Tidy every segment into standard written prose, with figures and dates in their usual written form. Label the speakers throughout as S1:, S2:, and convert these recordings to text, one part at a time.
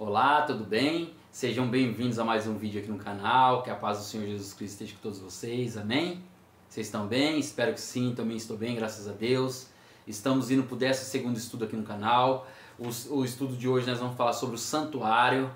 S1: Olá, tudo bem? Sejam bem-vindos a mais um vídeo aqui no canal, que a paz do Senhor Jesus Cristo esteja com todos vocês, amém? Vocês estão bem? Espero que sim, também estou bem, graças a Deus. Estamos indo para o 12º estudo aqui no canal. O estudo de hoje nós vamos falar sobre o santuário.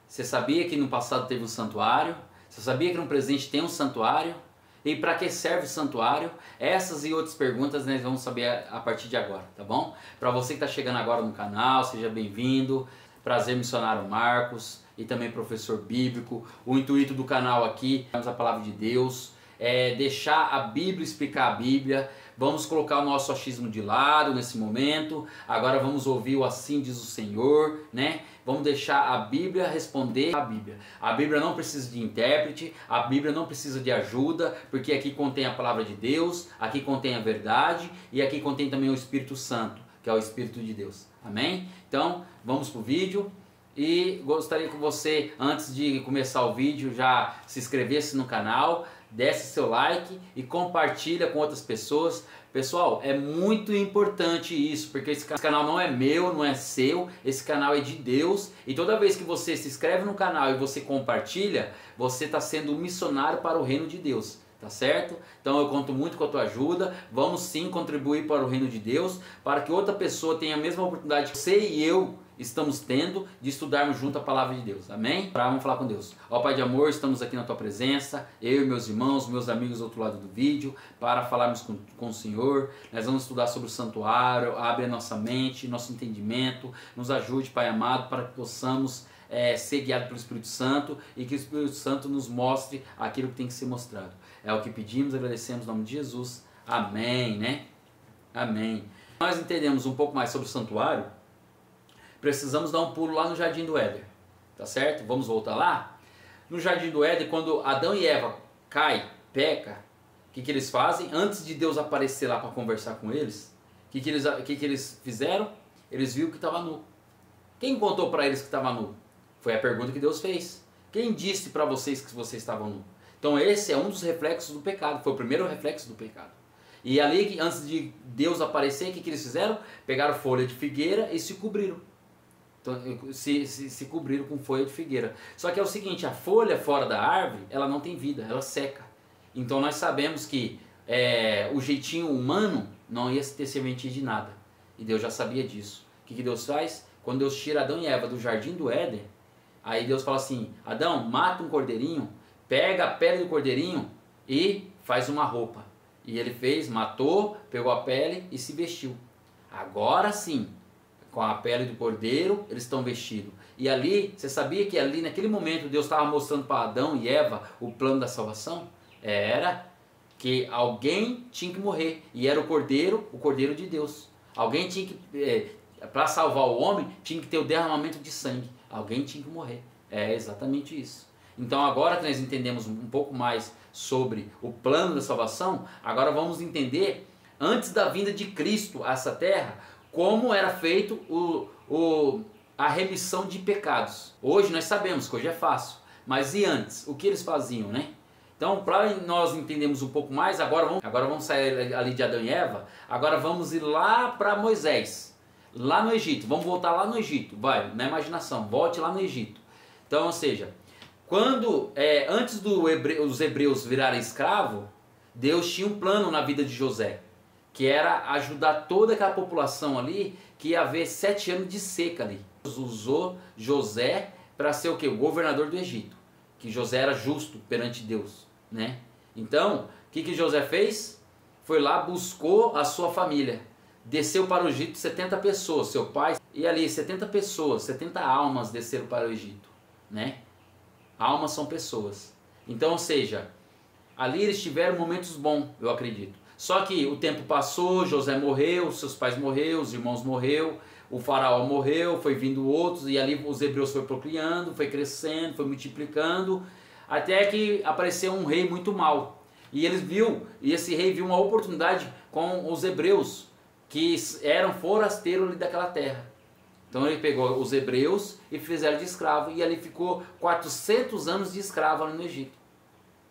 S1: Você sabia que no passado teve um santuário? Você sabia que no presente tem um santuário? E para que serve o santuário? Essas e outras perguntas nós vamos saber a partir de agora, tá bom? Para você que está chegando agora no canal, seja bem-vindo. Prazer, missionário Marcos e também professor bíblico. O intuito do canal aqui é a palavra de Deus, é deixar a Bíblia explicar a Bíblia. Vamos colocar o nosso achismo de lado nesse momento. Agora vamos ouvir o assim diz o Senhor, né? Vamos deixar a Bíblia responder a Bíblia. A Bíblia não precisa de intérprete, a Bíblia não precisa de ajuda, porque aqui contém a palavra de Deus, aqui contém a verdade e aqui contém também o Espírito Santo, que é o Espírito de Deus. Amém? Então, vamos para o vídeo. E gostaria que você, antes de começar o vídeo, já se inscrevesse no canal, desse seu like e compartilha com outras pessoas. Pessoal, é muito importante isso, porque esse canal não é meu, não é seu, esse canal é de Deus. E toda vez que você se inscreve no canal e você compartilha, você está sendo um missionário para o reino de Deus. Tá certo? Então eu conto muito com a tua ajuda. Vamos sim contribuir para o reino de Deus, para que outra pessoa tenha a mesma oportunidade que você e eu estamos tendo de estudarmos junto a palavra de Deus. Amém? Vamos falar com Deus. Ó Pai de amor, estamos aqui na tua presença, eu e meus irmãos, meus amigos do outro lado do vídeo, para falarmos com o Senhor. Nós vamos estudar sobre o santuário. Abre a nossa mente, nosso entendimento, nos ajude, Pai amado, para que possamos ser guiado pelo Espírito Santo e que o Espírito Santo nos mostre aquilo que tem que ser mostrado. É o que pedimos, agradecemos em nome de Jesus. Amém, né? Amém. Nós entendemos um pouco mais sobre o santuário. Precisamos dar um pulo lá no Jardim do Éden, tá certo? Vamos voltar lá? No Jardim do Éden, quando Adão e Eva caem, pecam, o que eles fazem? Antes de Deus aparecer lá para conversar com eles, o que eles fizeram? Eles viram que estava nu. Quem contou para eles que estava nu? Foi a pergunta que Deus fez. Quem disse para vocês que vocês estavam nu? Então esse é um dos reflexos do pecado, foi o primeiro reflexo do pecado. E ali, antes de Deus aparecer, o que eles fizeram? Pegaram folha de figueira e se cobriram. Então, se cobriram com folha de figueira. Só que é o seguinte, a folha fora da árvore, ela não tem vida, ela seca. Então nós sabemos que o jeitinho humano não ia ter serventia de nada. E Deus já sabia disso. O que Deus faz? Quando Deus tira Adão e Eva do Jardim do Éden, aí Deus fala assim, Adão, mata um cordeirinho, pega a pele do cordeirinho e faz uma roupa. E ele fez, matou, pegou a pele e se vestiu. Agora sim, com a pele do cordeiro, eles estão vestidos. E ali, você sabia que ali naquele momento Deus estava mostrando para Adão e Eva o plano da salvação? Era que alguém tinha que morrer. E era o cordeiro de Deus. Alguém tinha que, para salvar o homem, tinha que ter o derramamento de sangue. Alguém tinha que morrer. É exatamente isso. Então agora que nós entendemos um pouco mais sobre o plano da salvação, agora vamos entender, antes da vinda de Cristo a essa terra, como era feito a remissão de pecados. Hoje nós sabemos que hoje é fácil, mas e antes? O que eles faziam, né? Então, para nós entendermos um pouco mais, agora vamos sair ali de Adão e Eva, agora vamos ir lá para Moisés, lá no Egito. Vamos voltar lá no Egito, vai, na imaginação, volte lá no Egito. Então, ou seja, quando antes dos hebreus virarem escravo, Deus tinha um plano na vida de José, que era ajudar toda aquela população ali, que ia haver 7 anos de seca ali. Deus usou José para ser o quê? O governador do Egito, que José era justo perante Deus, né? Então, o que José fez? Foi lá, buscou a sua família, desceu para o Egito 70 pessoas, seu pai, e ali 70 pessoas, 70 almas desceram para o Egito, né? Almas são pessoas. Então, ou seja, ali eles tiveram momentos bons, eu acredito. Só que o tempo passou, José morreu, seus pais morreram, os irmãos morreram, o faraó morreu, foi vindo outros, e ali os hebreus foram procriando, foi crescendo, foi multiplicando, até que apareceu um rei muito mau. E esse rei viu uma oportunidade com os hebreus, que eram forasteiros ali daquela terra. Então ele pegou os hebreus e fizeram de escravo, e ali ficou 400 anos de escravo ali no Egito.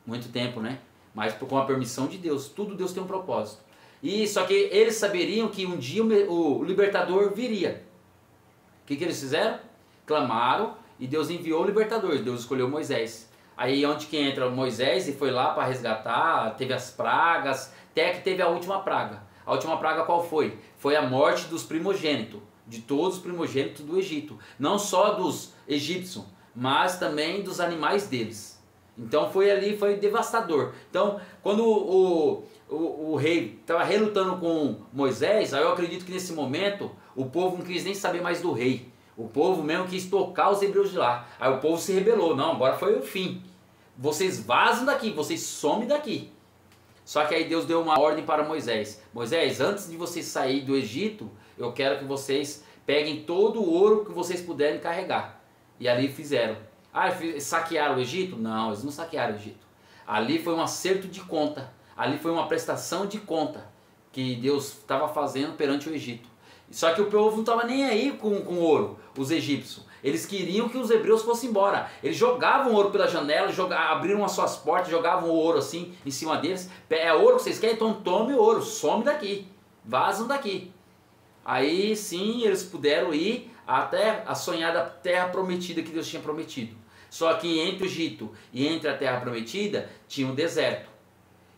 S1: Muito tempo, né? Mas com a permissão de Deus, tudo Deus tem um propósito. E só que eles saberiam que um dia o libertador viria. O que eles fizeram? Clamaram e Deus enviou o libertador, Deus escolheu Moisés. Aí onde que entra Moisés e foi lá para resgatar, teve as pragas, até que teve a última praga. A última praga qual foi? Foi a morte dos primogênitos, de todos os primogênitos do Egito. Não só dos egípcios, mas também dos animais deles. Então foi ali, foi devastador. Então quando o rei estava relutando com Moisés, aí eu acredito que nesse momento o povo não quis nem saber mais do rei. O povo mesmo quis tocar os hebreus de lá. Aí o povo se rebelou. Não, agora foi o fim. Vocês vazam daqui, vocês somem daqui. Só que aí Deus deu uma ordem para Moisés. Moisés, antes de vocês saírem do Egito, eu quero que vocês peguem todo o ouro que vocês puderem carregar. E ali fizeram. Ah, saquearam o Egito? Não, eles não saquearam o Egito. Ali foi um acerto de conta. Ali foi uma prestação de conta que Deus estava fazendo perante o Egito. Só que o povo não estava nem aí com ouro, os egípcios. Eles queriam que os hebreus fossem embora. Eles jogavam ouro pela janela, abriram as suas portas, jogavam o ouro assim em cima deles. É ouro que vocês querem? Então tome o ouro, some daqui, vazam daqui. Aí sim eles puderam ir até a sonhada terra prometida que Deus tinha prometido. Só que entre o Egito e entre a terra prometida tinha um deserto.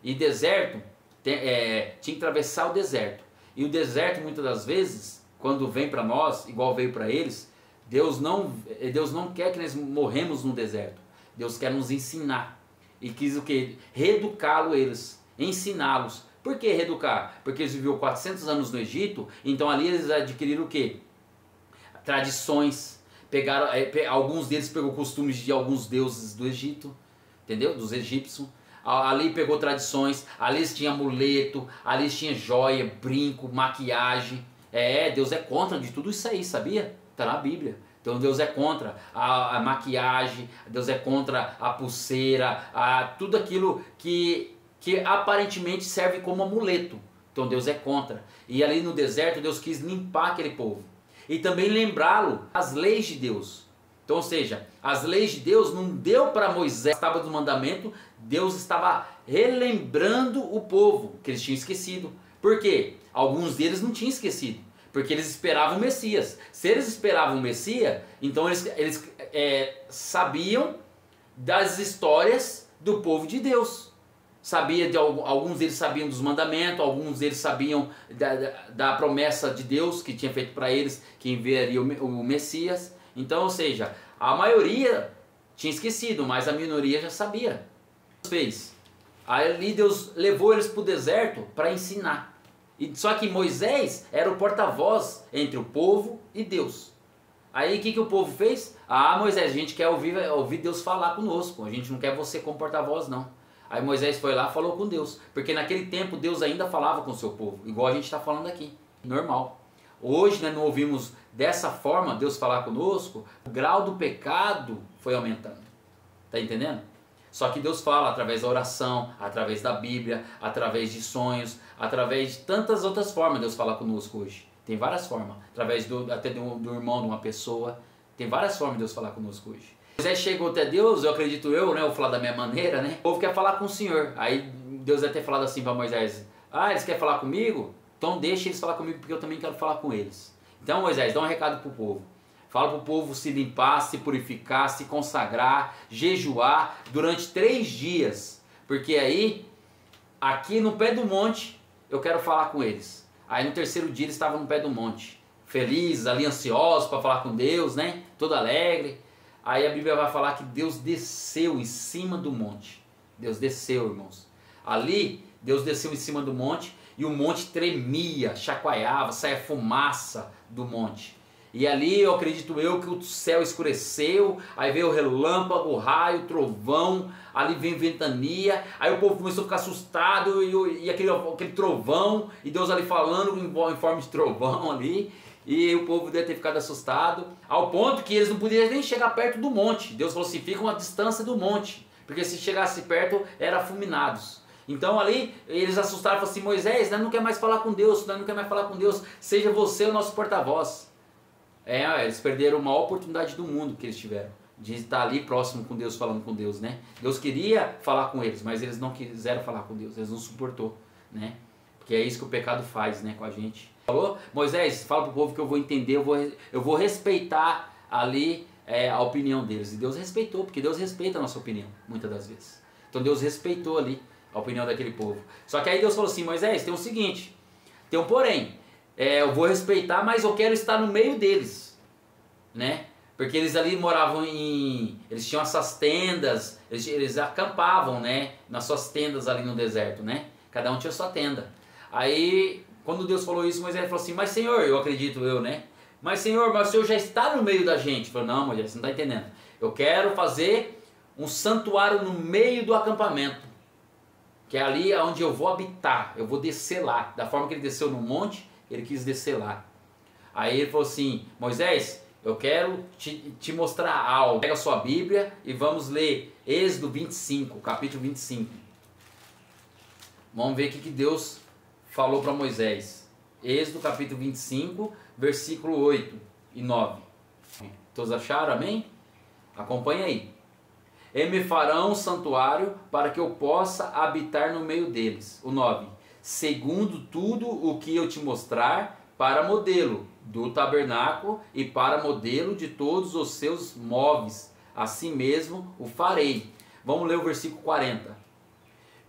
S1: E deserto, tinha que atravessar o deserto. E o deserto muitas das vezes, quando vem para nós, igual veio para eles, Deus não quer que nós morremos no deserto. Deus quer nos ensinar. E quis o quê? Reeducá-los eles, ensiná-los. Por que reeducar? Porque eles viviam 400 anos no Egito, então ali eles adquiriram o quê? Tradições. Pegaram, alguns deles pegou costumes de alguns deuses do Egito, entendeu? Dos egípcios. Ali pegou tradições, ali eles tinham amuleto, ali eles tinham joia, brinco, maquiagem. Deus é contra de tudo isso aí, sabia? Está na Bíblia. Então Deus é contra a maquiagem, Deus é contra a pulseira, tudo aquilo que aparentemente serve como amuleto. Então Deus é contra. E ali no deserto Deus quis limpar aquele povo. E também lembrá-lo as leis de Deus. Então, ou seja, as leis de Deus não deu para Moisés, estava do mandamento, Deus estava relembrando o povo, que eles tinham esquecido. Por quê? Alguns deles não tinham esquecido, porque eles esperavam o Messias. Se eles esperavam o Messias, então eles sabiam das histórias do povo de Deus. Alguns deles sabiam dos mandamentos, alguns deles sabiam da promessa de Deus que tinha feito para eles, que enviaria o Messias. Então, ou seja, a maioria tinha esquecido, mas a minoria já sabia. Fez. Ali Deus levou eles para o deserto para ensinar. Só que Moisés era o porta-voz entre o povo e Deus. Aí o que o povo fez? Moisés, a gente quer ouvir Deus falar conosco, a gente não quer você como porta-voz não. Aí Moisés foi lá e falou com Deus, porque naquele tempo Deus ainda falava com o seu povo, igual a gente está falando aqui, normal. Hoje nós não ouvimos dessa forma Deus falar conosco, o grau do pecado foi aumentando. Está entendendo? Só que Deus fala através da oração, através da Bíblia, através de sonhos, através de tantas outras formas Deus fala conosco hoje. Tem várias formas, através até do irmão de uma pessoa, tem várias formas de Deus falar conosco hoje. Moisés chegou até Deus, eu acredito eu vou falar da minha maneira, né? O povo quer falar com o Senhor. Aí Deus deve ter falado assim para Moisés, eles querem falar comigo? Então deixa eles falar comigo porque eu também quero falar com eles. Então Moisés, dá um recado para o povo. Fala para o povo se limpar, se purificar, se consagrar, jejuar durante 3 dias. Porque aí, aqui no pé do monte, eu quero falar com eles. Aí no 3º dia eles estavam no pé do monte. Felizes, ali ansiosos para falar com Deus, né? Todo alegre. Aí a Bíblia vai falar que Deus desceu em cima do monte. Deus desceu, irmãos. Ali, Deus desceu em cima do monte e o monte tremia, chacoalhava, saia fumaça do monte. E ali eu acredito que o céu escureceu, aí veio o relâmpago, o raio, o trovão, ali vem ventania, aí o povo começou a ficar assustado e aquele trovão, e Deus ali falando em forma de trovão ali, e o povo deve ter ficado assustado, ao ponto que eles não podiam nem chegar perto do monte. Deus falou assim, fica uma distância do monte, porque se chegasse perto, eram fulminados. Então ali, eles assustaram e falaram assim, Moisés, nós não quer mais falar com Deus, nós não quer mais falar com Deus, seja você o nosso porta-voz. Eles perderam a maior oportunidade do mundo que eles tiveram, de estar ali próximo com Deus, falando com Deus, né? Deus queria falar com eles, mas eles não quiseram falar com Deus, eles não suportou, né? Porque é isso que o pecado faz, né, com a gente. Falou? Moisés, fala pro povo que eu vou entender, eu vou respeitar ali a opinião deles. E Deus respeitou, porque Deus respeita a nossa opinião, muitas das vezes. Então Deus respeitou ali a opinião daquele povo. Só que aí Deus falou assim, Moisés, tem o seguinte, tem um porém, eu vou respeitar, mas eu quero estar no meio deles, né? Porque eles ali moravam eles tinham essas tendas, eles acampavam, né? Nas suas tendas ali no deserto, né? Cada um tinha sua tenda. Aí, quando Deus falou isso, Moisés falou assim, mas Senhor, eu acredito né? Mas Senhor, mas o Senhor já está no meio da gente. Ele falou, não, Moisés, você não está entendendo. Eu quero fazer um santuário no meio do acampamento. Que é ali onde eu vou habitar, eu vou descer lá. Da forma que ele desceu no monte, ele quis descer lá. Aí ele falou assim, Moisés, eu quero te mostrar algo. Pega a sua Bíblia e vamos ler Êxodo 25, capítulo 25. Vamos ver o que Deus falou para Moisés. Êxodo capítulo 25, versículo 8 e 9. Todos acharam? Amém? Acompanhe aí. E me farão um santuário para que eu possa habitar no meio deles. O 9. Segundo tudo o que eu te mostrar, para modelo do tabernáculo e para modelo de todos os seus móveis. Assim mesmo o farei. Vamos ler o versículo 40.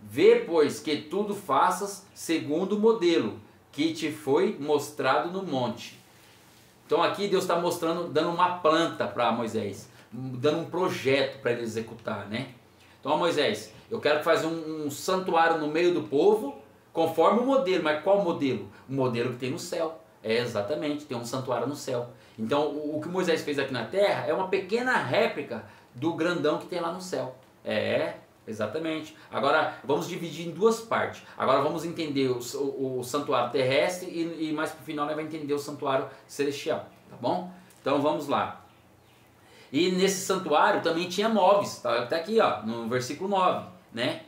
S1: Vê, pois, que tudo faças segundo o modelo que te foi mostrado no monte. Então aqui Deus está mostrando, dando uma planta para Moisés, dando um projeto para ele executar, né? Então, Moisés, eu quero que faça um santuário no meio do povo, conforme o modelo. Mas qual modelo? O modelo que tem no céu. Exatamente, tem um santuário no céu. Então, o que Moisés fez aqui na terra é uma pequena réplica do grandão que tem lá no céu. Exatamente. Agora, vamos dividir em duas partes. Agora vamos entender o santuário terrestre e mais para o final nós vamos entender o santuário celestial. Tá bom? Então, vamos lá. E nesse santuário também tinha móveis. Tá até aqui, ó, no versículo 9, né?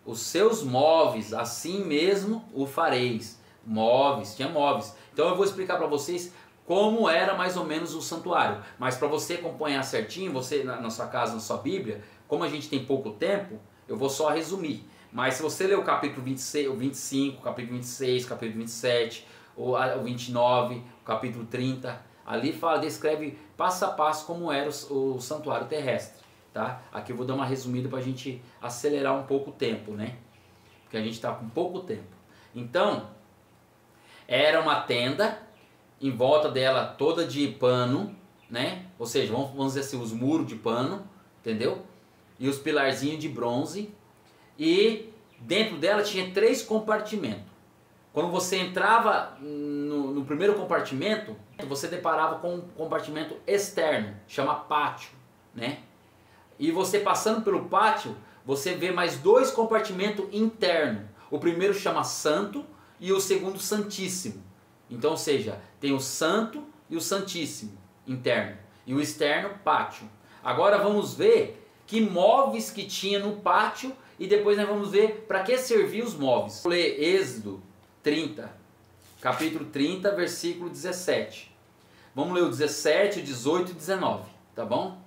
S1: Os seus móveis, assim mesmo o fareis. Móveis, tinha móveis. Então eu vou explicar para vocês como era mais ou menos o santuário. Mas para você acompanhar certinho, você na sua casa, na sua Bíblia, como a gente tem pouco tempo, eu vou só resumir. Mas se você ler o capítulo 26, o 25, o capítulo 26, o capítulo 27, o 29, o capítulo 30, ali descreve passo a passo como era o santuário terrestre. Tá? Aqui eu vou dar uma resumida para a gente acelerar um pouco o tempo, né? Porque a gente está com pouco tempo. Então, era uma tenda, em volta dela toda de pano, né? Ou seja, vamos dizer assim, os muros de pano, entendeu? E os pilarzinhos de bronze. E dentro dela tinha 3 compartimentos. Quando você entrava no primeiro compartimento, você deparava com um compartimento externo, chama pátio, né? E você passando pelo pátio, você vê mais 2 compartimentos internos. O primeiro chama Santo e o segundo Santíssimo. Então, ou seja, tem o Santo e o Santíssimo interno. E o externo, pátio. Agora vamos ver que móveis que tinha no pátio e depois nós vamos ver para que serviam os móveis. Vou ler Êxodo 30, capítulo 30, versículo 17. Vamos ler o 17, 18 e 19, tá bom?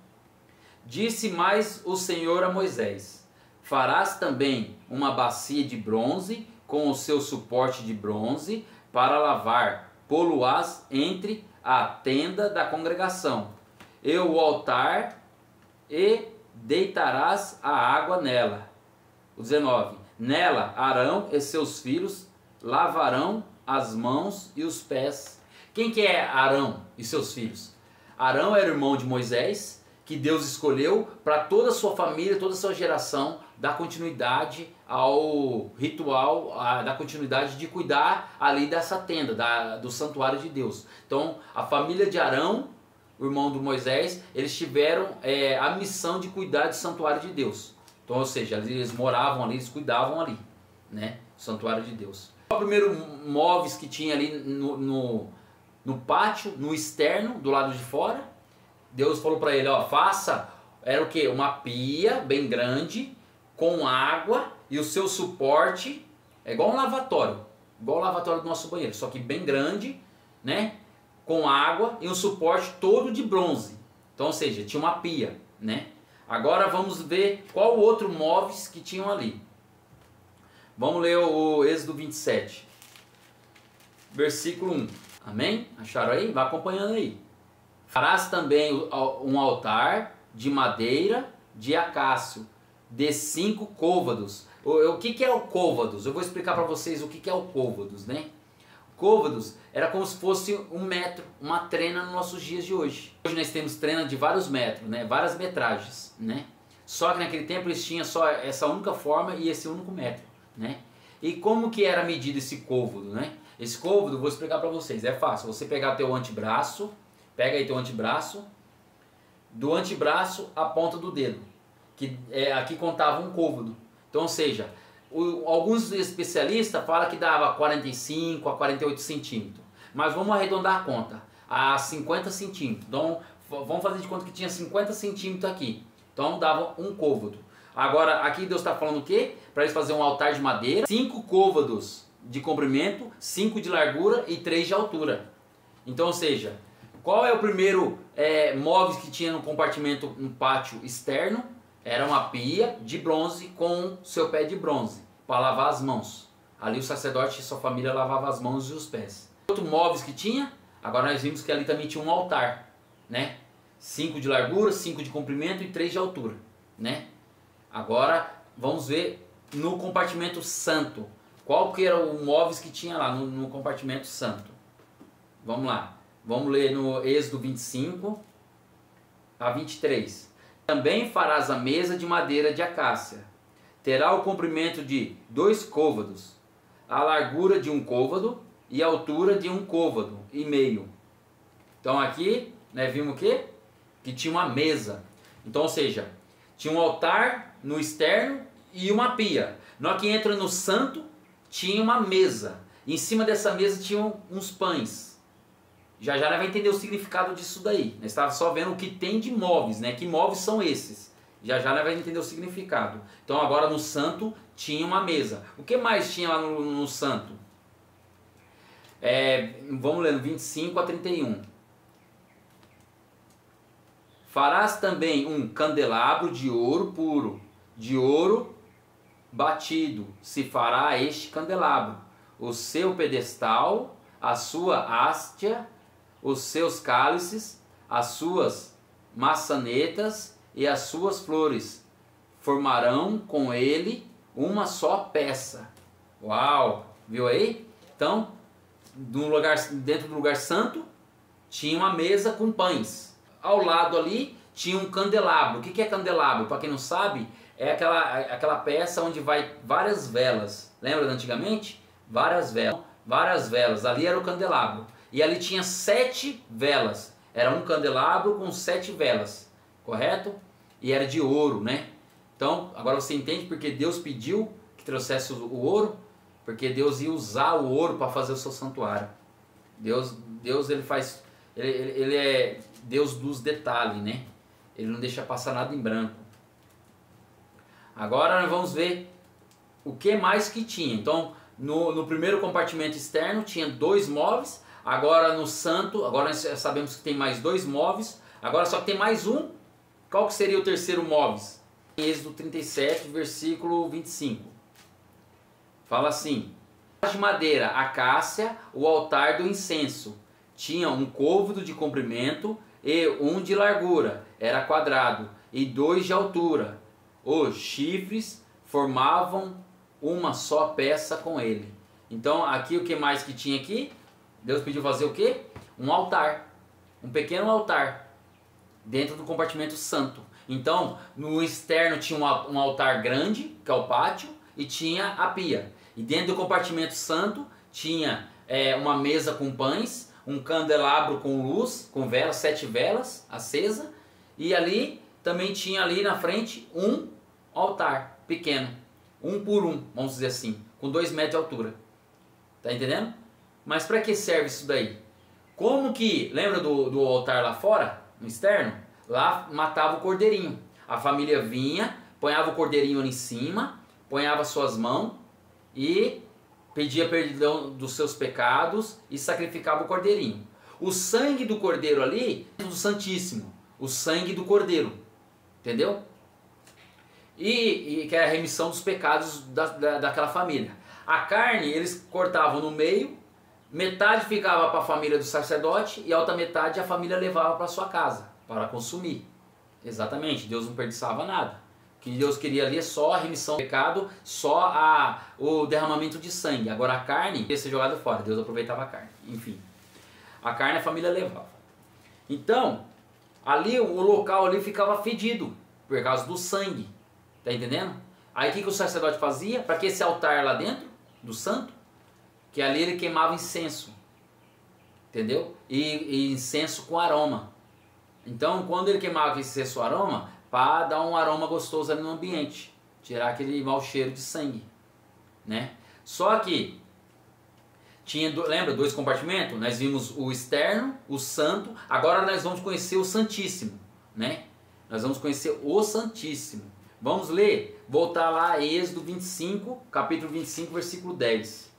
S1: Disse mais o Senhor a Moisés: farás também uma bacia de bronze com o seu suporte de bronze para lavar, pô-lo-ás entre a tenda da congregação e o altar e deitarás a água nela. O 19. Nela Arão e seus filhos lavarão as mãos e os pés. Quem que é Arão e seus filhos? Arão era irmão de Moisés, que Deus escolheu para toda a sua família, toda a sua geração, dar continuidade ao ritual, dar continuidade de cuidar ali dessa tenda, do santuário de Deus. Então, a família de Arão, o irmão de Moisés, eles tiveram a missão de cuidar do santuário de Deus. Então, ou seja, eles moravam ali, eles cuidavam ali, né? O santuário de Deus. O primeiro móveis que tinha ali no pátio, no externo, do lado de fora, Deus falou para ele, ó, faça, era o que? Uma pia bem grande, com água, e o seu suporte é igual um lavatório do nosso banheiro, só que bem grande, né? Com água e um suporte todo de bronze. Então, ou seja, tinha uma pia, né? Agora vamos ver qual outro móveis que tinham ali. Vamos ler o Êxodo 27, versículo 1. Amém? Acharam aí? Vai acompanhando aí. Farás também um altar de madeira de acácio, de 5 côvados. O que é o côvados? Eu vou explicar para vocês o que é o côvados, né? Côvados era como se fosse um metro, uma trena nos nossos dias de hoje. Hoje nós temos trena de vários metros, né? Várias metragens, né? Só que naquele tempo eles tinham só essa única forma e esse único metro, né? E como que era medido esse côvado, né? Esse côvado, vou explicar para vocês, é fácil. Você pegar teu antebraço, pega aí teu antebraço, do antebraço à ponta do dedo, que aqui contava um côvado. Então, ou seja, alguns especialistas falam que dava 45 a 48 centímetros, mas vamos arredondar a conta a 50 centímetros. Então, vamos fazer de conta que tinha 50 centímetros aqui. Então, dava um côvado. Agora, aqui Deus está falando o quê? Para eles fazerem um altar de madeira, 5 côvados de comprimento, 5 de largura e 3 de altura. Então, ou seja, qual é o primeiro móveis que tinha no compartimento, no pátio externo? Era uma pia de bronze com seu pé de bronze, para lavar as mãos. Ali o sacerdote e sua família lavavam as mãos e os pés. Outro móveis que tinha, agora nós vimos que ali também tinha um altar, né? 5 de largura, 5 de comprimento e 3 de altura, né? Agora vamos ver no compartimento santo. Qual que era o móveis que tinha lá no compartimento santo? Vamos lá. Vamos ler no Êxodo 25 a 23. Também farás a mesa de madeira de acácia. Terá o comprimento de 2 côvados, a largura de 1 côvado e a altura de 1 côvado e meio. Então aqui, né, vimos o quê? Que tinha uma mesa. Então, ou seja, tinha um altar no externo e uma pia. Na hora que entra no santo, tinha uma mesa. E em cima dessa mesa tinham uns pães. Já já vai entender o significado disso daí. Nós estávamos só vendo o que tem de móveis, né? Que móveis são esses? Já já vai entender o significado. Então agora no santo tinha uma mesa. O que mais tinha lá no santo? Vamos ler no 25 a 31. Farás também um candelabro de ouro puro, de ouro batido, se fará este candelabro, o seu pedestal, a sua haste, os seus cálices, as suas maçanetas e as suas flores. Formarão com ele uma só peça. Uau! Viu aí? Então, dentro do lugar santo, tinha uma mesa com pães. Ao lado ali, tinha um candelabro. O que é candelabro? Para quem não sabe, é aquela peça onde vai várias velas. Lembra de antigamente? Várias velas. Várias velas. Ali era o candelabro. E ali tinha 7 velas. Era um candelabro com 7 velas. Correto? E era de ouro, né? Então, agora você entende porque Deus pediu que trouxesse o ouro? Porque Deus ia usar o ouro para fazer o seu santuário. Deus ele faz... Ele é Deus dos detalhes, né? Ele não deixa passar nada em branco. Agora nós vamos ver o que mais que tinha. Então, no primeiro compartimento externo tinha 2 móveis. Agora no santo, agora nós sabemos que tem mais 2 móveis. Agora só que tem mais um. Qual que seria o terceiro móveis? Em Êxodo 37, versículo 25. Fala assim: de madeira, acácia, o altar do incenso. Tinha um côvado de comprimento e 1 de largura, era quadrado, e 2 de altura. Os chifres formavam uma só peça com ele. Então aqui o que mais que tinha aqui? Deus pediu fazer o quê? Um altar, um pequeno altar, dentro do compartimento santo. Então no externo tinha um altar grande, que é o pátio, e tinha a pia. E dentro do compartimento santo tinha uma mesa com pães, um candelabro com luz, com velas, 7 velas acesa, e ali também tinha ali na frente um altar pequeno, 1 por 1, vamos dizer assim, com 2 metros de altura. Tá entendendo? Mas para que serve isso daí? Como que, lembra do altar lá fora, no externo? Lá matava o cordeirinho. A família vinha, ponhava o cordeirinho ali em cima, ponhava suas mãos e pedia perdão dos seus pecados e sacrificava o cordeirinho. O sangue do cordeiro ali, do Santíssimo, o sangue do cordeiro, entendeu? E que é a remissão dos pecados daquela família. A carne eles cortavam no meio, metade ficava para a família do sacerdote e a outra metade a família levava para sua casa, para consumir. Exatamente, Deus não desperdiçava nada. O que Deus queria ali é só a remissão do pecado, só o derramamento de sangue. Agora a carne ia ser jogada fora, Deus aproveitava a carne. Enfim, a carne a família levava. Então, ali o local ali ficava fedido, por causa do sangue. Tá entendendo? Aí o que o sacerdote fazia? Para que esse altar lá dentro, do santo, que ali ele queimava incenso. Entendeu? E incenso com aroma. Então, quando ele queimava esse incenso com aroma, para dar um aroma gostoso ali no ambiente, tirar aquele mau cheiro de sangue, né? Só que tinha, lembra, 2 compartimentos? Nós vimos o externo, o santo. Agora nós vamos conhecer o Santíssimo, né? Nós vamos conhecer o Santíssimo. Vamos ler, voltar lá a Êxodo 25, capítulo 25, versículo 10.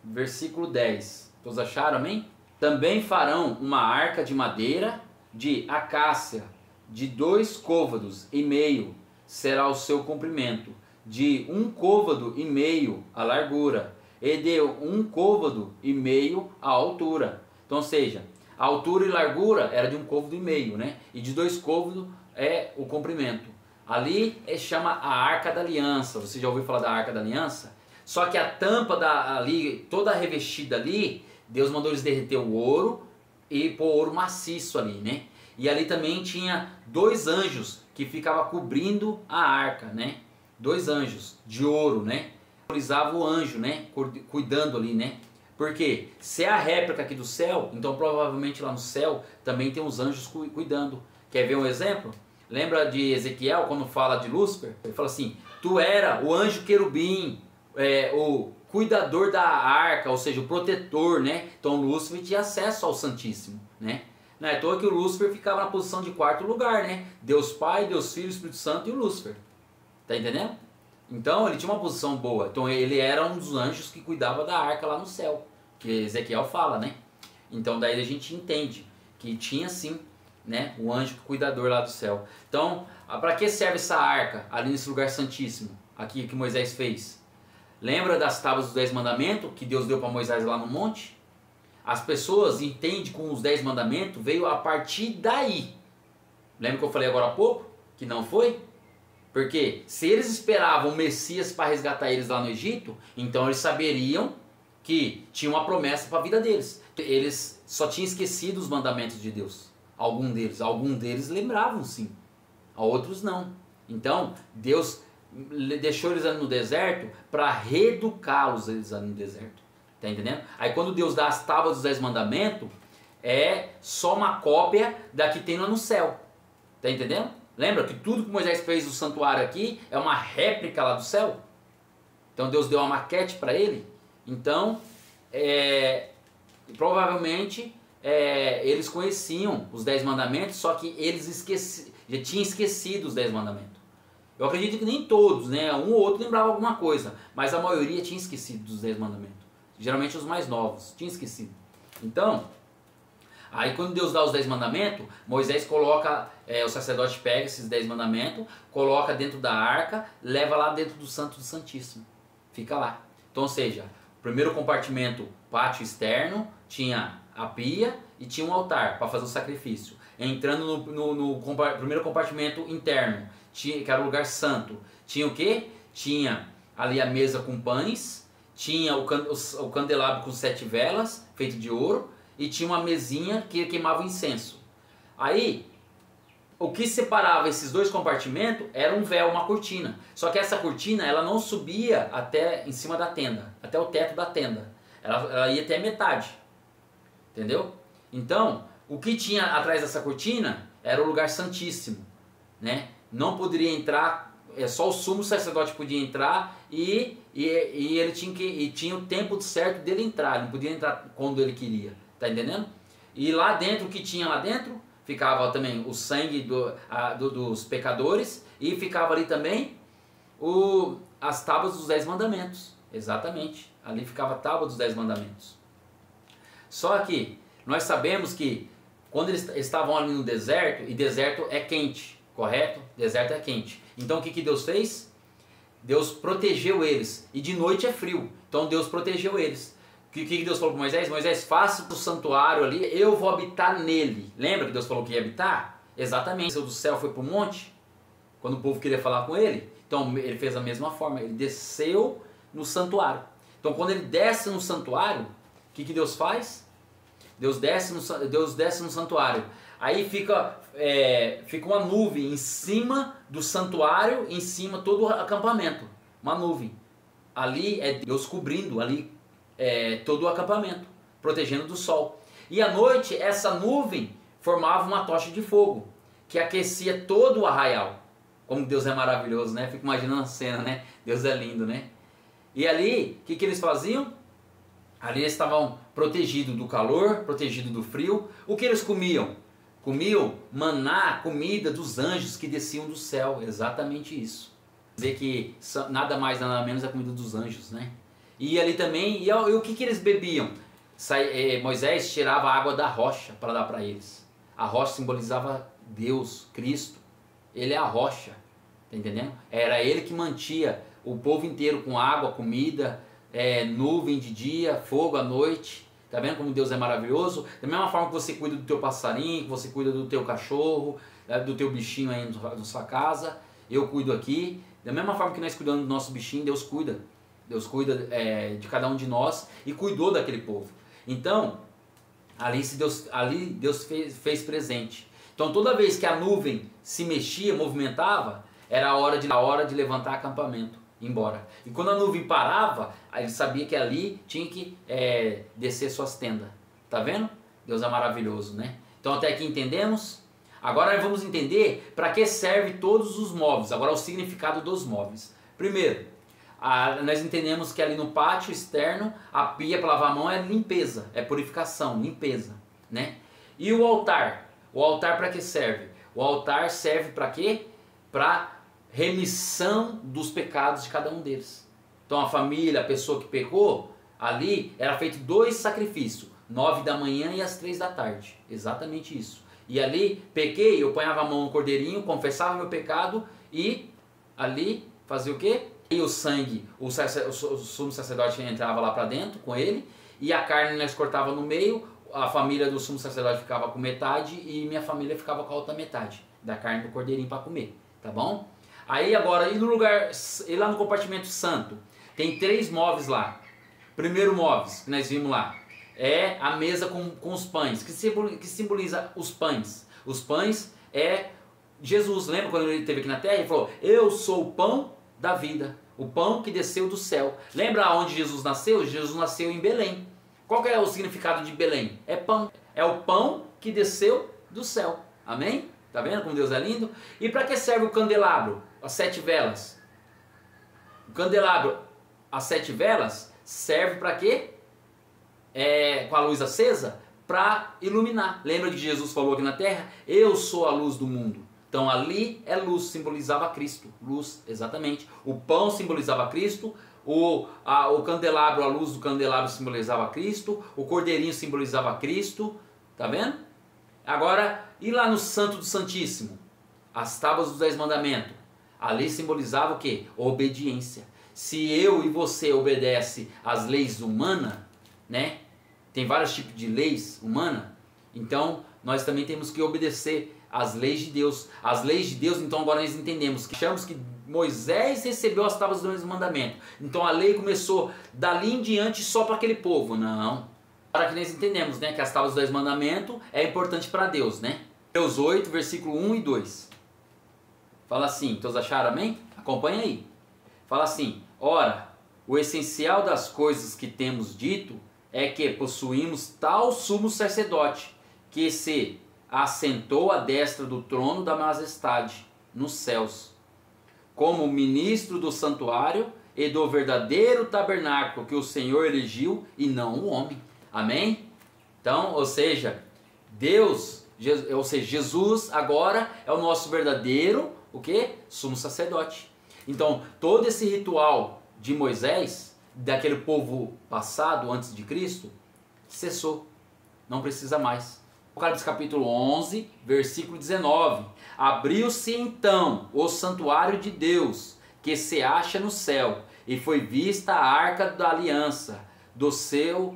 S1: Versículo 10. Todos acharam, amém? Também farão uma arca de madeira de acácia, de 2 côvados e meio será o seu comprimento, de 1 côvado e meio a largura, e de 1 côvado e meio a altura. Então, ou seja, a altura e largura era de 1 côvado e meio, né? E de 2 côvados é o comprimento. Ali chama a Arca da Aliança. Você já ouviu falar da Arca da Aliança? Só que a tampa ali, toda revestida ali, Deus mandou eles derreter o ouro e pôr ouro maciço ali, né? E ali também tinha 2 anjos que ficavam cobrindo a arca, né? 2 anjos de ouro, né? Simbolizava o anjo, né? Cuidando ali, né? Porque se é a réplica aqui do céu, então provavelmente lá no céu também tem os anjos cuidando. Quer ver um exemplo? Lembra de Ezequiel quando fala de Lúcifer? Ele fala assim: tu era o anjo querubim, o cuidador da arca, ou seja, o protetor, né? Então Lúcifer tinha acesso ao Santíssimo, né? Não é à toa que o Lúcifer ficava na posição de 4º lugar, né? Deus Pai, Deus Filho, Espírito Santo e o Lúcifer. Tá entendendo? Então ele tinha uma posição boa. Então ele era um dos anjos que cuidava da arca lá no céu, que Ezequiel fala, né? Então daí a gente entende que tinha sim, né, o anjo cuidador lá do céu. Então, para que serve essa arca ali nesse lugar santíssimo, aqui que Moisés fez? Lembra das tábuas dos 10 mandamentos que Deus deu para Moisés lá no monte? As pessoas entendem com os 10 mandamentos, veio a partir daí. Lembra que eu falei agora há pouco? Que não foi? Porque se eles esperavam o Messias para resgatar eles lá no Egito, então eles saberiam que tinha uma promessa para a vida deles. Eles só tinham esquecido os mandamentos de Deus. Alguns deles lembravam sim, a outros não. Então Deus deixou eles ali no deserto para reeducá-los eles ali no deserto. Tá entendendo? Aí quando Deus dá as tábuas dos 10 mandamentos, é só uma cópia da que tem lá no céu. Tá entendendo? Lembra que tudo que Moisés fez no santuário aqui é uma réplica lá do céu? Então Deus deu uma maquete para ele. Então, provavelmente, eles conheciam os 10 mandamentos, só que eles já tinham esquecido os 10 mandamentos. Eu acredito que nem todos, né? Um ou outro lembrava alguma coisa, mas a maioria tinha esquecido dos 10 mandamentos. Geralmente os mais novos, tinha esquecido. Então, aí quando Deus dá os 10 mandamentos, Moisés coloca, o sacerdote pega esses 10 mandamentos, coloca dentro da arca, leva lá dentro do Santo do Santíssimo. Fica lá. Então, ou seja, o primeiro compartimento, pátio externo, tinha a pia e tinha um altar para fazer o sacrifício. Entrando no primeiro compartimento interno, que era o lugar santo, tinha o quê? Tinha ali a mesa com pães, tinha o candelabro com 7 velas, feito de ouro, e tinha uma mesinha que queimava incenso. Aí, o que separava esses 2 compartimentos era um véu, uma cortina. Só que essa cortina, ela não subia até em cima da tenda, até o teto da tenda. Ela ia até a metade. Entendeu? Então, o que tinha atrás dessa cortina era o lugar santíssimo, né? Não poderia entrar, só o sumo sacerdote podia entrar e ele tinha o tempo certo dele entrar, ele não podia entrar quando ele queria, tá entendendo? E lá dentro, o que tinha lá dentro? Ficava também o sangue dos pecadores e ficava ali também as tábuas dos 10 mandamentos, exatamente, ali ficava a tábua dos 10 mandamentos. Só que nós sabemos que quando eles estavam ali no deserto, e deserto é quente, correto? Deserto é quente. Então o que Deus fez? Deus protegeu eles. E de noite é frio. Então Deus protegeu eles. O que Deus falou para Moisés? Moisés, faça o santuário ali, eu vou habitar nele. Lembra que Deus falou que ia habitar? Exatamente. O do céu foi para o monte, quando o povo queria falar com ele. Então ele fez a mesma forma, ele desceu no santuário. Então quando ele desce no santuário, o que Deus faz? Deus desce no santuário. Aí fica uma nuvem em cima do santuário, em cima todo o acampamento. Uma nuvem. Ali é Deus cobrindo ali todo o acampamento, protegendo do sol. E à noite essa nuvem formava uma tocha de fogo, que aquecia todo o arraial. Como Deus é maravilhoso, né? Fico imaginando a cena, né? Deus é lindo, né? E ali, o que eles faziam? Ali eles estavam protegidos do calor, protegidos do frio. O que eles comiam? Comiam maná, comida dos anjos que desciam do céu. Exatamente isso. Dizer que nada mais, nada menos é a comida dos anjos, né? E ali também, e o que eles bebiam? Moisés tirava a água da rocha para dar para eles. A rocha simbolizava Deus, Cristo. Ele é a rocha, tá entendendo? Era ele que mantia o povo inteiro com água, comida, nuvem de dia, fogo à noite. Tá vendo como Deus é maravilhoso? Da mesma forma que você cuida do teu passarinho, que você cuida do teu cachorro, do teu bichinho aí na sua casa, eu cuido aqui. Da mesma forma que nós cuidamos do nosso bichinho, Deus cuida. Deus cuida de cada um de nós e cuidou daquele povo. Então, ali Deus fez presente. Então toda vez que a nuvem se mexia, movimentava, era a hora de levantar acampamento, ir embora. E quando a nuvem parava, ele sabia que ali tinha que descer suas tendas. Tá vendo? Deus é maravilhoso, né? Então até aqui entendemos? Agora nós vamos entender para que serve todos os móveis. Agora o significado dos móveis. Primeiro, nós entendemos que ali no pátio externo, a pia para lavar a mão é limpeza, é purificação, limpeza, né? E o altar? O altar para que serve? O altar serve para quê? Para remissão dos pecados de cada um deles. Então a família, a pessoa que pecou, ali era feito 2 sacrifícios, 9 da manhã e às 3 da tarde. Exatamente isso. E ali, pequei, eu ponhava a mão no cordeirinho, confessava meu pecado e ali fazia o quê? E o sangue, o sumo sacerdote entrava lá para dentro com ele, e a carne nós cortava no meio, a família do sumo sacerdote ficava com metade e minha família ficava com a outra metade da carne do cordeirinho para comer, tá bom? Aí agora, e lá no compartimento santo, tem 3 móveis lá. Primeiro móveis que nós vimos lá é a mesa com os pães, que simboliza os pães. Os pães é Jesus. Lembra quando ele esteve aqui na terra? Ele falou, eu sou o pão da vida, o pão que desceu do céu. Lembra onde Jesus nasceu? Jesus nasceu em Belém. Qual que é o significado de Belém? É pão. É o pão que desceu do céu. Amém? Tá vendo como Deus é lindo? E para que serve o candelabro? As 7 velas. O candelabro, as 7 velas, serve para quê? Com a luz acesa? Para iluminar. Lembra que Jesus falou aqui na terra? Eu sou a luz do mundo. Então ali é luz, simbolizava Cristo. Luz, exatamente. O pão simbolizava Cristo. O candelabro, a luz do candelabro simbolizava Cristo. O cordeirinho simbolizava Cristo. Tá vendo? Agora, e lá no Santo do Santíssimo? As tábuas dos 10 mandamentos. Ali simbolizava o quê? Obediência. Se eu e você obedece às leis humanas, né? Tem vários tipos de leis humanas. Então, nós também temos que obedecer às leis de Deus. As leis de Deus, então agora nós entendemos que achamos que Moisés recebeu as tábuas dos 10 mandamentos. Então a lei começou dali em diante só para aquele povo. Não. Para que nós entendemos, né, que as tábuas dos 10 mandamentos é importante para Deus, né? Hebreus 8, versículo 1 e 2. Fala assim, todos acharam, amém? Acompanha aí. Fala assim, ora, o essencial das coisas que temos dito é que possuímos tal sumo sacerdote, que se assentou à destra do trono da majestade nos céus, como ministro do santuário e do verdadeiro tabernáculo que o Senhor erigiu e não o homem. Amém? Então, ou seja, Jesus agora é o nosso verdadeiro, o quê? Sumo sacerdote. Então, todo esse ritual de Moisés, daquele povo passado antes de Cristo, cessou. Não precisa mais. Apocalipse capítulo 11, versículo 19. Abriu-se então o santuário de Deus, que se acha no céu, e foi vista a arca da aliança do seu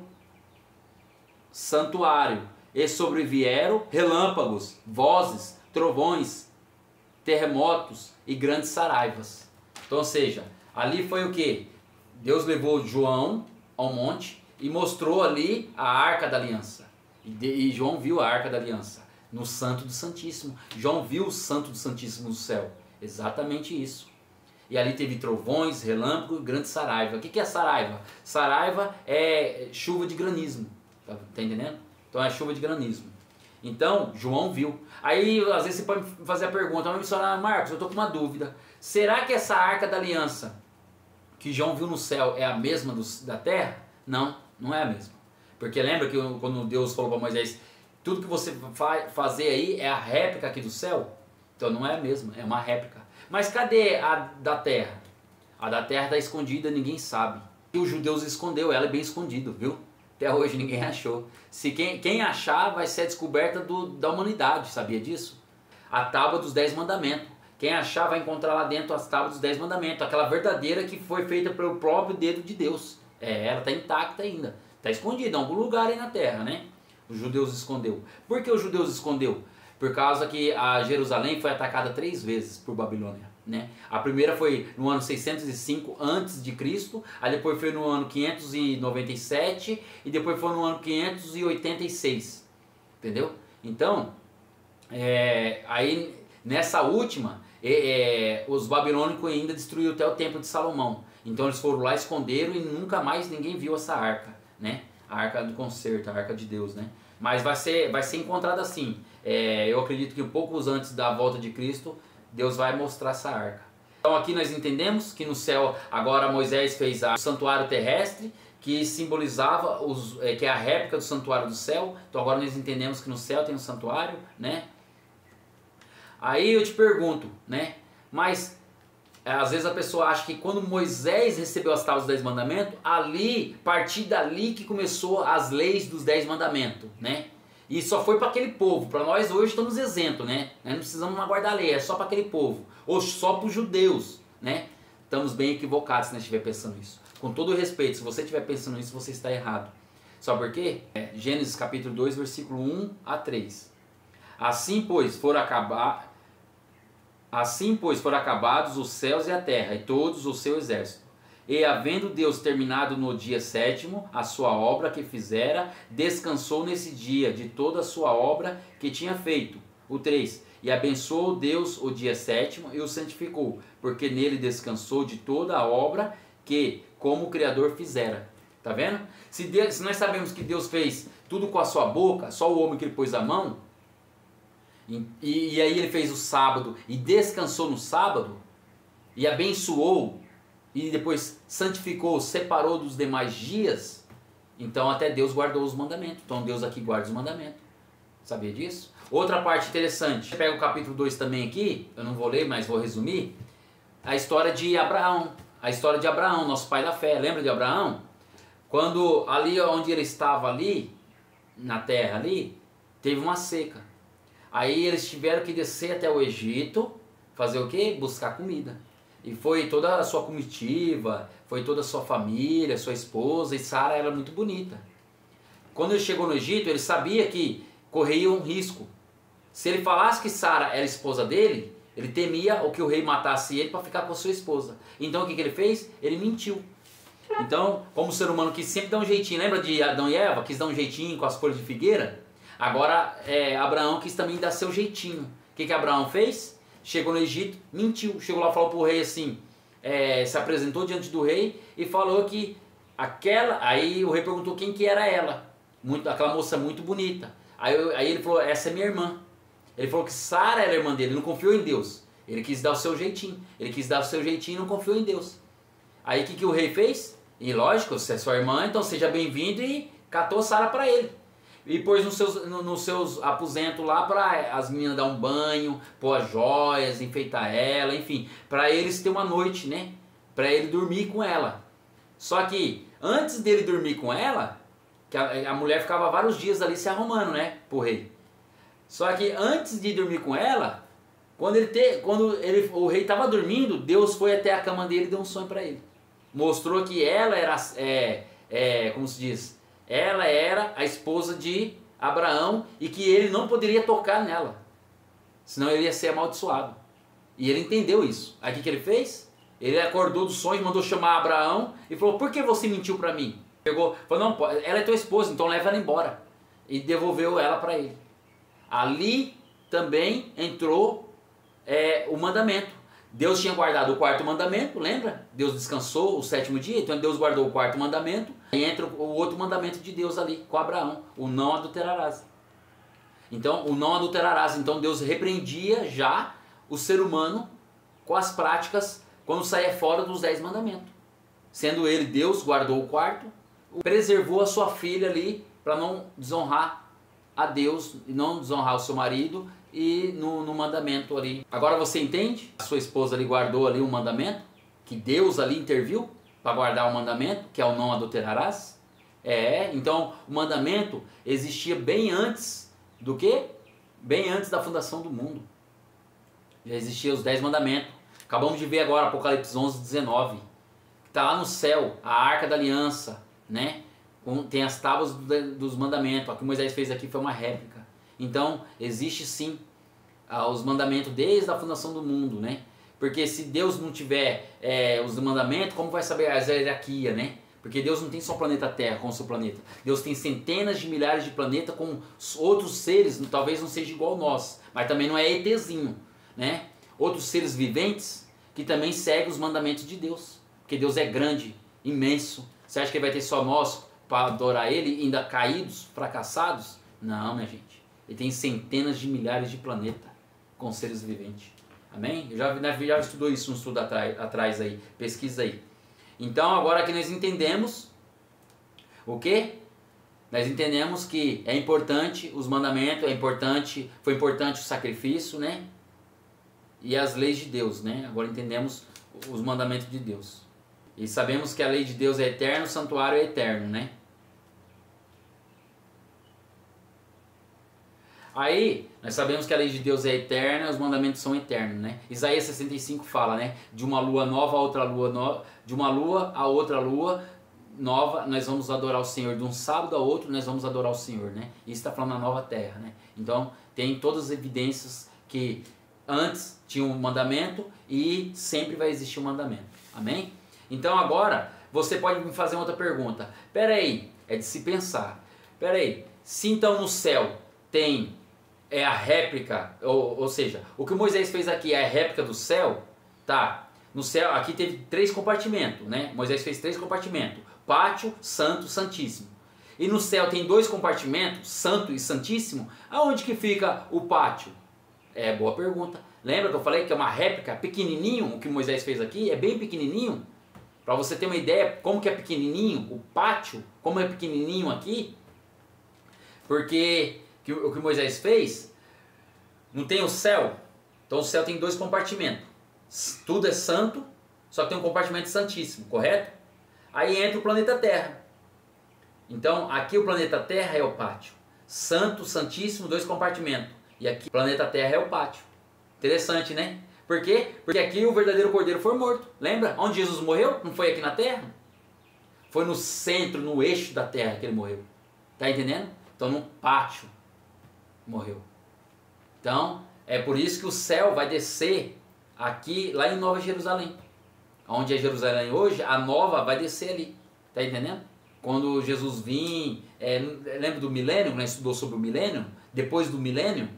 S1: santuário, e sobrevieram relâmpagos, vozes, trovões, terremotos e grandes saraivas. Então, ou seja, ali foi o que? Deus levou João ao monte e mostrou ali a arca da aliança. E João viu a arca da aliança no Santo do Santíssimo. João viu o Santo do Santíssimo no céu. Exatamente isso. E ali teve trovões, relâmpagos e grande saraiva. O que é saraiva? Saraiva é chuva de granizo. Tá entendendo? Então é chuva de granizo. Então, João viu. Aí, às vezes você pode fazer a pergunta, mas missionário Marcos, eu estou com uma dúvida. Será que essa arca da aliança que João viu no céu é a mesma da terra? Não, não é a mesma. Porque lembra que quando Deus falou para Moisés, tudo que você vai fazer aí é a réplica aqui do céu? Então não é a mesma, é uma réplica. Mas cadê a da terra? A da terra está escondida, ninguém sabe. E os judeus escondeu, ela é bem escondida, viu? Até hoje ninguém achou. Se quem achar vai ser a descoberta da humanidade, sabia disso? A tábua dos 10 mandamentos. Quem achar vai encontrar lá dentro as tábuas dos 10 mandamentos, aquela verdadeira que foi feita pelo próprio dedo de Deus. Ela está intacta ainda. Está escondida em algum lugar aí na terra, né? Os judeus escondeu. Por que os judeus escondeu? Por causa que a Jerusalém foi atacada 3 vezes por Babilônia, né? A primeira foi no ano 605 a.C., aí depois foi no ano 597 e depois foi no ano 586, entendeu? Então, aí nessa última, os babilônicos ainda destruíram até o templo de Salomão. Então eles foram lá, esconderam e nunca mais ninguém viu essa arca, né? A arca do concerto, a arca de Deus, né? Mas vai ser encontrada assim. Eu acredito que poucos antes da volta de Cristo, Deus vai mostrar essa arca. Então aqui nós entendemos que no céu, agora Moisés fez o santuário terrestre, que simbolizava, que é a réplica do santuário do céu. Então agora nós entendemos que no céu tem um santuário, né? Aí eu te pergunto, né? Mas às vezes a pessoa acha que quando Moisés recebeu as tábuas dos 10 mandamentos, a partir dali que começou as leis dos 10 mandamentos, né? E só foi para aquele povo. Para nós hoje estamos isentos, né? Nós não precisamos aguardar a lei, é só para aquele povo. Ou só para os judeus, né? Estamos bem equivocados se nós estiver pensando isso. Com todo respeito, se você estiver pensando isso, você está errado. Sabe por quê? Gênesis capítulo 2, versículo 1 a 3. Assim, pois, foram acabados os céus e a terra, e todos o seu exército. E havendo Deus terminado no dia 7º a sua obra que fizera, descansou nesse dia de toda a sua obra que tinha feito. O 3. E abençoou Deus o dia 7º e o santificou, porque nele descansou de toda a obra que, como o Criador, fizera. Tá vendo? Se nós sabemos que Deus fez tudo com a sua boca, só o homem que ele pôs a mão, e aí ele fez o sábado e descansou no sábado, e abençoou, e depois santificou, separou dos demais dias, então até Deus guardou os mandamentos. Então Deus aqui guarda os mandamentos. Sabia disso? Outra parte interessante, pega o capítulo 2 também aqui, eu não vou ler, mas vou resumir, a história de Abraão. A história de Abraão, nosso pai da fé. Lembra de Abraão? Quando ali onde ele estava ali, na terra ali, teve uma seca. Aí eles tiveram que descer até o Egito, fazer o quê? Buscar comida. E foi toda a sua comitiva, foi toda a sua família, sua esposa, e Sara era muito bonita. Quando ele chegou no Egito, ele sabia que corria um risco. Se ele falasse que Sara era esposa dele, ele temia que o rei matasse ele para ficar com a sua esposa. Então o que ele fez? Ele mentiu. Então, como ser humano que sempre dá um jeitinho, lembra de Adão e Eva, quis dar um jeitinho com as folhas de figueira? Agora Abraão quis também dar seu jeitinho. O que Abraão fez? Chegou no Egito, mentiu. Chegou lá e falou para o rei assim, se apresentou diante do rei e falou que aí o rei perguntou quem que era ela. Aquela moça muito bonita. Aí ele falou, essa é minha irmã. Ele falou que Sara era irmã dele, ele não confiou em Deus. Ele quis dar o seu jeitinho. Ele quis dar o seu jeitinho e não confiou em Deus. Aí o que o rei fez? E lógico, você é sua irmã, então seja bem-vindo, e catou Sara para ele. E pôs nos seus aposentos lá para as meninas dar um banho, pôr as joias, enfeitar ela, enfim. Para eles ter uma noite, né? Para ele dormir com ela. Só que antes dele dormir com ela, que a mulher ficava vários dias ali se arrumando, né? Pro rei. Só que antes de dormir com ela, quando o rei estava dormindo, Deus foi até a cama dele e deu um sonho para ele. mostrou que ela era, como se diz, ela era a esposa de Abraão e que ele não poderia tocar nela, senão ele ia ser amaldiçoado. E ele entendeu isso. Aí o que ele fez? Ele acordou do sonho, mandou chamar Abraão e falou: por que você mentiu para mim? Pegou, falou: não, ela é tua esposa, então leva ela embora. E devolveu ela para ele. Ali também entrou o mandamento. Deus tinha guardado o quarto mandamento, lembra? Deus descansou o sétimo dia, então Deus guardou o quarto mandamento. Aí entra o outro mandamento de Deus ali com Abraão: o não adulterarás. Então, o não adulterarás. Então Deus repreendia já o ser humano com as práticas quando saía fora dos 10 mandamentos. Sendo ele Deus, guardou o quarto, preservou a sua filha ali para não desonrar a Deus, não desonrar o seu marido e no mandamento ali. Agora você entende? A sua esposa ali guardou ali um mandamento, que Deus ali interviu para guardar o mandamento, que é o não adulterarás. Então o mandamento existia bem antes do que? Bem antes da fundação do mundo. Já existiam os 10 mandamentos. Acabamos de ver agora Apocalipse 11:19. Está lá no céu, a Arca da Aliança, né? Tem as tábuas dos mandamentos. O que Moisés fez aqui foi uma réplica. Então, existe sim os mandamentos desde a fundação do mundo, né? Porque se Deus não tiver os mandamentos, como vai saber a hierarquia, né? Porque Deus não tem só o planeta Terra como seu planeta. Deus tem centenas de milhares de planetas com outros seres, talvez não seja igual a nós, mas também não é ETzinho, né? Outros seres viventes que também seguem os mandamentos de Deus. Porque Deus é grande, imenso. Você acha que ele vai ter só nós para adorar ele, ainda caídos, fracassados? Não, minha gente. Ele tem centenas de milhares de planetas com seres viventes. Amém? Eu já estudou isso um estudo atrás aí. Pesquisa aí. Então agora que nós entendemos o quê? Nós entendemos que é importante os mandamentos, foi importante o sacrifício, né? E as leis de Deus, né? Agora entendemos os mandamentos de Deus. E sabemos que a lei de Deus é eterna, o santuário é eterno, né? Aí, nós sabemos que a lei de Deus é eterna, os mandamentos são eternos, né? Isaías 65 fala, né? De uma lua nova a outra lua nova, de uma lua a outra lua nova, nós vamos adorar o Senhor. De um sábado a outro, nós vamos adorar o Senhor, né? Isso está falando na nova terra, né? Então, tem todas as evidências que antes tinha um mandamento e sempre vai existir um mandamento. Amém? Então agora, você pode me fazer outra pergunta. Pera aí, é de se pensar. Pera aí, se então no céu tem a réplica, ou seja, o que Moisés fez aqui é a réplica do céu, tá? No céu, aqui teve 3 compartimentos, né? Moisés fez 3 compartimentos: pátio, santo, santíssimo. E no céu tem 2 compartimentos, santo e santíssimo. Aonde que fica o pátio? Boa pergunta. Lembra que eu falei que é uma réplica pequenininho, o que Moisés fez aqui? É bem pequenininho. Para você ter uma ideia como que é pequenininho, o pátio, como é pequenininho aqui. Porque o que Moisés fez, não tem o céu. Então o céu tem 2 compartimentos. Tudo é santo, só que tem um compartimento santíssimo, correto? Aí entra o planeta Terra. Então aqui o planeta Terra é o pátio. Santo, santíssimo, 2 compartimentos. E aqui o planeta Terra é o pátio. Interessante, né? Por quê? Porque aqui o verdadeiro cordeiro foi morto. Lembra? Onde Jesus morreu? Não foi aqui na terra? Foi no centro, no eixo da terra que ele morreu. Tá entendendo? Então no pátio morreu. Então é por isso que o céu vai descer aqui, lá em Nova Jerusalém. Onde é Jerusalém hoje, a nova vai descer ali. Tá entendendo? Quando Jesus vir, lembra do milênio, que nós estudou sobre o milênio? Depois do milênio,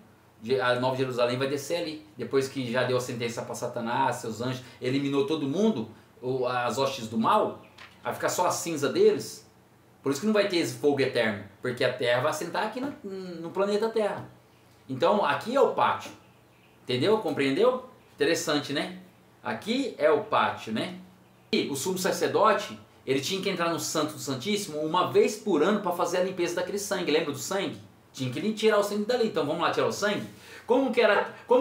S1: a Nova Jerusalém vai descer ali. Depois que já deu a sentença para Satanás, seus anjos, eliminou todo mundo, as hostes do mal, vai ficar só a cinza deles. Por isso que não vai ter esse fogo eterno, porque a terra vai assentar aqui no planeta Terra. Então aqui é o pátio. Entendeu? Compreendeu? Interessante, né? Aqui é o pátio, né? E o sumo sacerdote, ele tinha que entrar no Santo do Santíssimo uma vez por ano para fazer a limpeza daquele sangue. Lembra do sangue? Tinha que tirar o sangue dali. Então vamos lá tirar o sangue? Como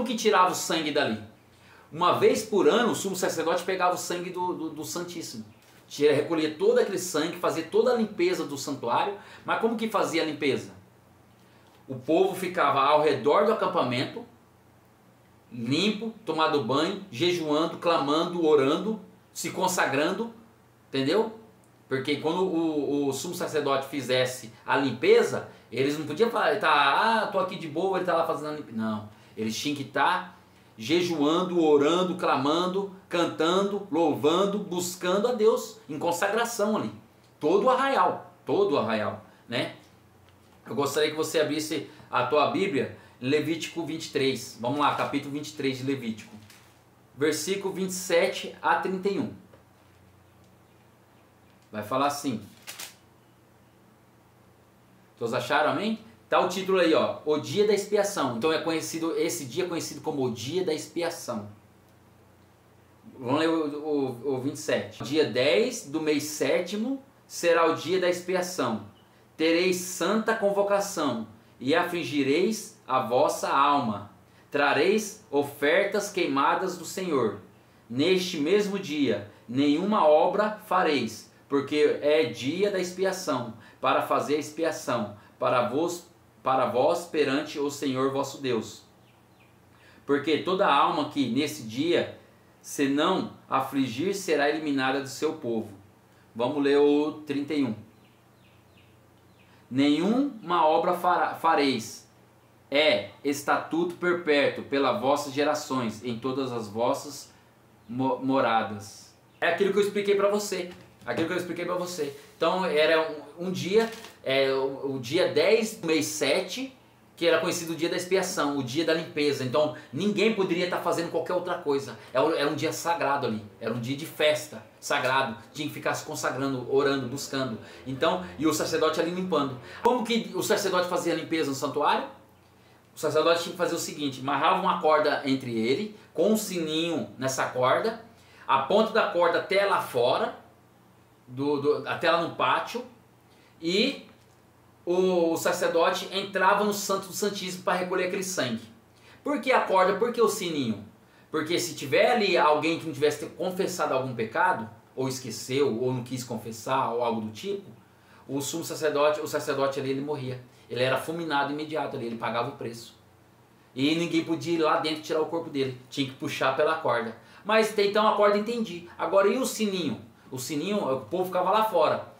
S1: que tirava o sangue dali? Uma vez por ano o sumo sacerdote pegava o sangue do Santíssimo. Recolhia todo aquele sangue, fazia toda a limpeza do santuário. Mas como que fazia a limpeza? O povo ficava ao redor do acampamento, limpo, tomado banho, jejuando, clamando, orando, se consagrando Entendeu? Porque quando o sumo sacerdote fizesse a limpeza, eles não podiam falar, tô aqui de boa, ele tá lá fazendo a limpeza. Não, eles tinham que estar jejuando, orando, clamando, cantando, louvando, buscando a Deus em consagração ali. Todo o arraial, né? Eu gostaria que você abrisse a tua Bíblia em Levítico 23. Vamos lá, capítulo 23 de Levítico. Versículo 27 a 31. Vai falar assim. Todos acharam, amém? Tá o título aí, ó, o dia da expiação. Então esse dia é conhecido como o dia da expiação. Vamos ler o 27. Dia 10 do mês 7º será o dia da expiação. Tereis santa convocação e afligireis a vossa alma. Trareis ofertas queimadas do Senhor. Neste mesmo dia nenhuma obra fareis, porque é dia da expiação, para fazer a expiação para vós perante o Senhor vosso Deus. Porque toda alma que nesse dia se não afligir será eliminada do seu povo. Vamos ler o 31. Nenhuma obra fareis, é estatuto perpétuo pelas vossas gerações, em todas as vossas moradas. É aquilo que eu expliquei para você. Então era um dia, o dia 10 do mês 7, que era conhecido o dia da expiação, o dia da limpeza. Então ninguém poderia estar fazendo qualquer outra coisa. Era um dia sagrado ali, era um dia de festa, sagrado. Tinha que ficar se consagrando, orando, buscando. Então, e o sacerdote ali limpando. Como que o sacerdote fazia a limpeza no santuário? O sacerdote tinha que fazer o seguinte: amarrava uma corda entre ele, com um sininho nessa corda, a ponta da corda até lá fora, até lá no pátio, e o sacerdote entrava no Santo do Santíssimo para recolher aquele sangue. Por que a corda? Por que o sininho? Porque se tiver ali alguém que não tivesse confessado algum pecado, ou esqueceu, ou não quis confessar, ou algo do tipo, o sacerdote ali, ele morria. Ele era fulminado imediato ali, ele pagava o preço. E ninguém podia ir lá dentro tirar o corpo dele, tinha que puxar pela corda. Mas então a corda entendi. Agora e o sininho? O sininho, o povo ficava lá fora.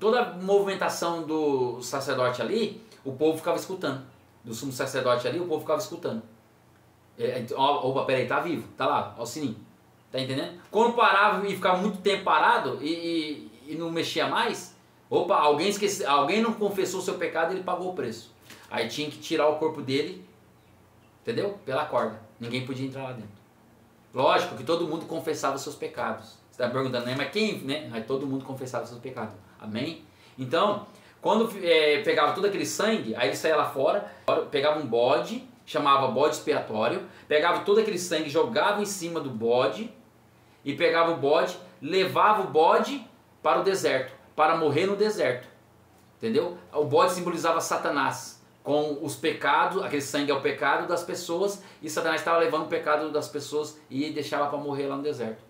S1: Toda a movimentação do sacerdote ali, o povo ficava escutando. Do sumo sacerdote ali, o povo ficava escutando. Opa, peraí, tá vivo, tá lá, ó o sininho. Tá entendendo? Quando parava e ficava muito tempo parado e não mexia mais, opa, alguém não confessou o seu pecado, ele pagou o preço. Aí tinha que tirar o corpo dele, entendeu? Pela corda. Ninguém podia entrar lá dentro. Lógico que todo mundo confessava os seus pecados. Você está perguntando, né? Mas quem, né? Aí todo mundo confessava os seus pecados. Amém? Então, quando pegava todo aquele sangue, aí ele saía lá fora, pegava um bode, chamava bode expiatório, pegava todo aquele sangue, jogava em cima do bode, e pegava o bode, levava o bode para o deserto, para morrer no deserto. Entendeu? O bode simbolizava Satanás, com os pecados, aquele sangue é o pecado das pessoas, e Satanás estava levando o pecado das pessoas e deixava para morrer lá no deserto.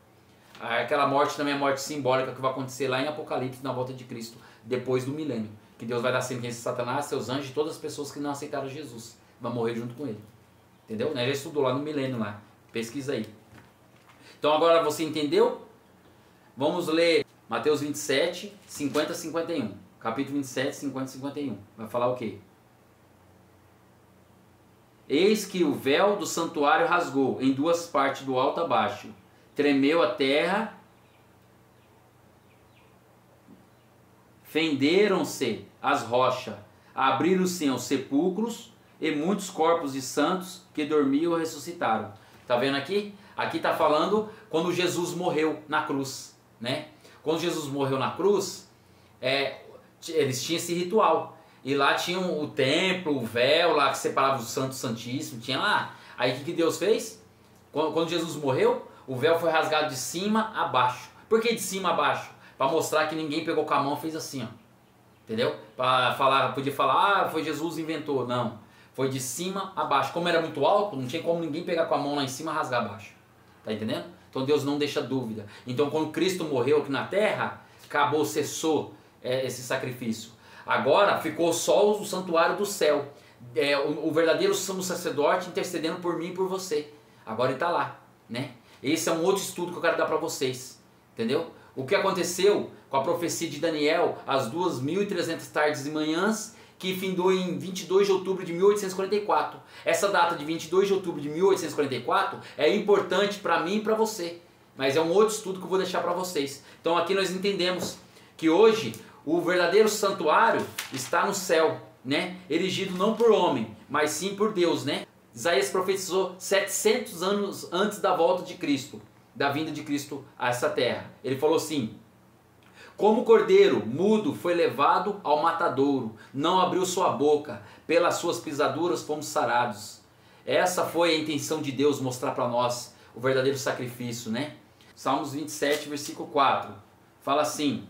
S1: Aquela morte também é a morte simbólica que vai acontecer lá em Apocalipse, na volta de Cristo, depois do milênio, que Deus vai dar sentença a Satanás, seus anjos e todas as pessoas que não aceitaram Jesus, vão morrer junto com ele. Entendeu? Já estudou lá no milênio lá, pesquisa aí. Então agora você entendeu? Vamos ler Mateus 27, 50 a 51. Capítulo 27, 50 a 51. Vai falar o quê? Eis que o véu do santuário rasgou em duas partes, do alto a baixo. Tremeu a terra, fenderam-se as rochas, abriram-se os sepulcros, e muitos corpos de santos que dormiam ressuscitaram. Tá vendo aqui? Aqui está falando quando Jesus morreu na cruz, né? Quando Jesus morreu na cruz, eles tinham esse ritual. E lá tinham o templo, o véu lá que separava o Santo Santíssimo, tinha lá. Aí o que Deus fez? Quando Jesus morreu, o véu foi rasgado de cima a baixo. Por que de cima a baixo? Para mostrar que ninguém pegou com a mão e fez assim, ó. Entendeu? Para falar, podia falar, foi Jesus que inventou. Não. Foi de cima a baixo. Como era muito alto, não tinha como ninguém pegar com a mão lá em cima e rasgar abaixo. Tá entendendo? Então Deus não deixa dúvida. Então quando Cristo morreu aqui na terra, acabou, cessou esse sacrifício. Agora ficou só o santuário do céu. O verdadeiro sumo sacerdote intercedendo por mim e por você. Agora ele está lá, né? Esse é um outro estudo que eu quero dar para vocês. Entendeu? o que aconteceu com a profecia de Daniel, as 2.300 tardes e manhãs, que findou em 22 de outubro de 1844. Essa data de 22 de outubro de 1844 é importante para mim e para você, mas é um outro estudo que eu vou deixar para vocês. Então aqui nós entendemos que hoje o verdadeiro santuário está no céu, né? Erigido não por homem, mas sim por Deus, né? Isaías profetizou 700 anos antes da volta de Cristo, da vinda de Cristo a essa terra. Ele falou assim: como o cordeiro mudo foi levado ao matadouro, não abriu sua boca, pelas suas pisaduras fomos sarados. Essa foi a intenção de Deus, mostrar para nós o verdadeiro sacrifício, né? Salmos 27, versículo 4, fala assim: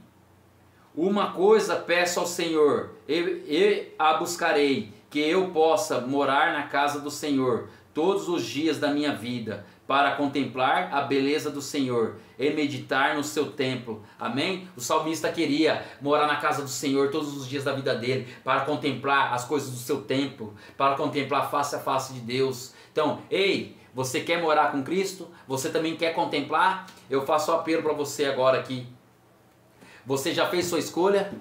S1: uma coisa peço ao Senhor, e a buscarei, que eu possa morar na casa do Senhor todos os dias da minha vida, para contemplar a beleza do Senhor e meditar no seu templo. Amém? O salmista queria morar na casa do Senhor todos os dias da vida dele, para contemplar as coisas do seu templo, para contemplar face a face de Deus. Então, ei, você quer morar com Cristo? Você também quer contemplar? Eu faço um apelo para você agora aqui. Você já fez sua escolha?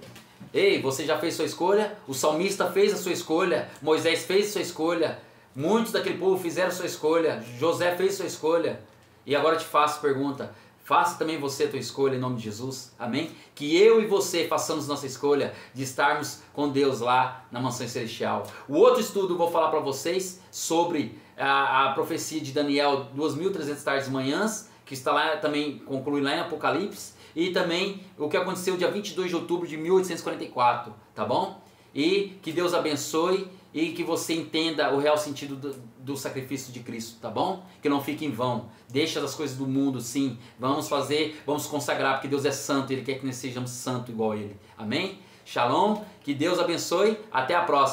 S1: Ei, você já fez sua escolha? O salmista fez a sua escolha, Moisés fez a sua escolha, muitos daquele povo fizeram sua escolha, José fez sua escolha. E agora eu te faço a pergunta: faça também você a tua escolha em nome de Jesus, amém? Que eu e você façamos nossa escolha de estarmos com Deus lá na mansão celestial. O outro estudo eu vou falar para vocês sobre a profecia de Daniel, 2.300 tardes e manhãs, que está lá também, conclui lá em Apocalipse, e também o que aconteceu dia 22 de outubro de 1844, tá bom? E que Deus abençoe e que você entenda o real sentido do sacrifício de Cristo, tá bom? Que não fique em vão. Deixa das coisas do mundo, sim. Vamos fazer, vamos consagrar, porque Deus é santo, Ele quer que nós sejamos santos igual a Ele. Amém? Shalom, que Deus abençoe, até a próxima.